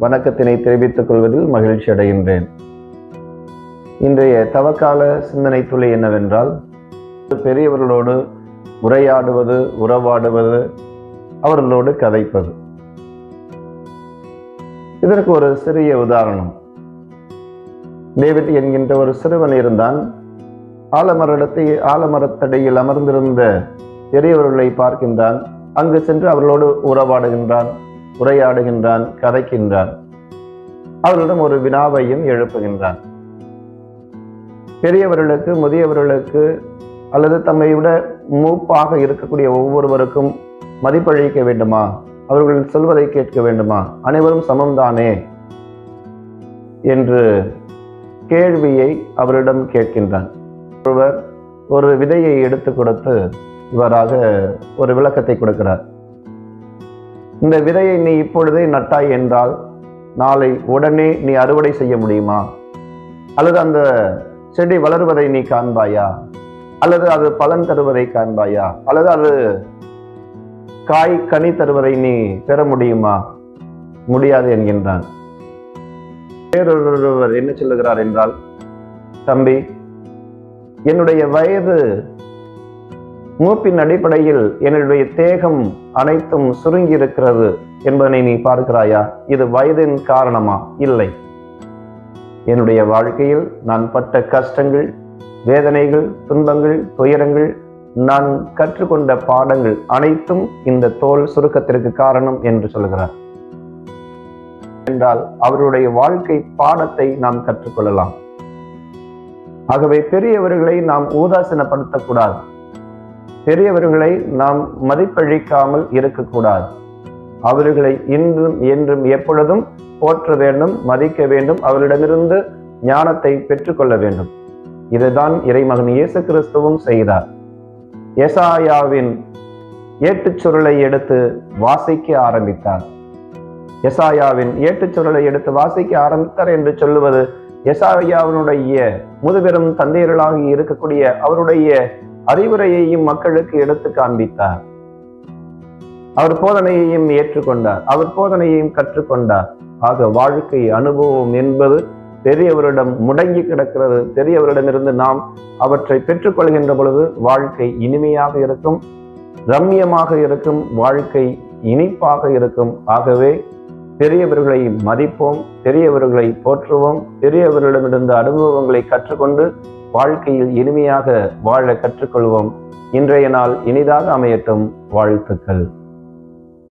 வணக்கத்தினை தெரிவித்துக் கொள்வதில் மகிழ்ச்சி அடைகின்றேன். இன்றைய தவக்கால சிந்தனை துளி என்னவென்றால், பெரியவர்களோடு உரையாடுவது, உறவாடுவது, அவர்களோடு கதைப்பது. இதற்கு ஒரு சிறிய உதாரணம். டேவிட் என்கின்ற ஒரு சிறுவன் இருந்தான். ஆலமரத்தடியில் அமர்ந்திருந்த பெரியவர்களை பார்க்கின்றான். அங்கு சென்று அவர்களோடு உறவாடுகின்றான், உரையாடுகின்றான், கதைக்கின்றான். அவர்களிடம் ஒரு வினாவையும் எழுப்புகின்றான். பெரியவர்களுக்கு, முதியவர்களுக்கு அல்லது தம்மை விட மூப்பாக இருக்கக்கூடிய ஒவ்வொருவருக்கும் மதிப்பளிக்க வேண்டுமா? அவர்கள் சொல்வதை கேட்க வேண்டுமா? அனைவரும் சமம்தானே என்று கேள்வியை அவரிடம் கேட்கின்றான். ஒருவர் ஒரு விதையை எடுத்து கொடுத்து இவராக ஒரு விளக்கத்தை கொடுக்கிறார். இந்த விதையை நீ இப்பொழுதே நட்டாய் என்றால் நாளை உடனே நீ அறுவடை செய்ய முடியுமா? அல்லது அந்த செடி வளருவதை நீ காண்பாயா? அல்லது அது பலன் தருவதை காண்பாயா? அல்லது அது காய் கனி தருவதை நீ பெற முடியுமா? முடியாது என்கின்றான். வேறொருவர் என்ன சொல்லுகிறார் என்றால், தம்பி, என்னுடைய வயது மூப்பின் அடிப்படையில் என்னுடைய தேகம் அனைத்தும் சுருங்கி இருக்கிறது என்பதனை நீ பார்க்கிறாயா? இது வயதின் காரணமா? இல்லை. என்னுடைய வாழ்க்கையில் நான் பட்ட கஷ்டங்கள், வேதனைகள், துன்பங்கள், துயரங்கள், நான் கற்றுக்கொண்ட பாடங்கள் அனைத்தும் இந்த தோல் சுருக்கத்திற்கு காரணம் என்று சொல்கிறார். என்றால் அவருடைய வாழ்க்கை பாடத்தை நாம் கற்றுக்கொள்ளலாம். ஆகவே பெரியவர்களை நாம் உதாசீனப்படுத்தக்கூடாது. பெரியவர்களை நாம் மதிப்பளிக்காமல் இருக்கக்கூடாது. அவர்களை இன்றும் என்றும் எப்பொழுதும் போற்ற வேண்டும், மதிக்க வேண்டும், அவரிடமிருந்து ஞானத்தை பெற்றுக்கொள்ள வேண்டும். இதுதான் இறைமகன் இயேசு கிறிஸ்துவும் செய்தார். எசாயாவின் ஏட்டுச்சுருளை எடுத்து வாசிக்க ஆரம்பித்தார். எசாயாவின் ஏட்டுச்சுருளை எடுத்து வாசிக்க ஆரம்பித்தார் என்று சொல்லுவது, எசாயாவினுடைய முதுபெரும் தந்தையர்களாக இருக்கக்கூடிய அவருடைய அறிவுரையையும் மக்களுக்கு எடுத்து காண்பித்தார். அவர் போதனையையும் ஏற்றுக்கொண்டார், அவர் போதனையையும் கற்றுக்கொண்டார். ஆக வாழ்க்கை அனுபவம் என்பது பெரியவரிடம் முடங்கி கிடக்கிறது. பெரியவரிடமிருந்து நாம் அவற்றை பெற்றுக்கொள்கின்ற பொழுது வாழ்க்கை இனிமையாக இருக்கும், ரம்யமாக இருக்கும், வாழ்க்கை இனிப்பாக இருக்கும். ஆகவே பெரியவர்களை மதிப்போம், பெரியவர்களை போற்றுவோம், பெரியவர்களிடமிருந்து அனுபவங்களை கற்றுக்கொண்டு வாழ்க்கையில் இனிமையாக வாழ கற்றுக்கொள்வோம். இன்றைய நாள் இனிதாக அமையட்டும். வாழ்த்துக்கள்.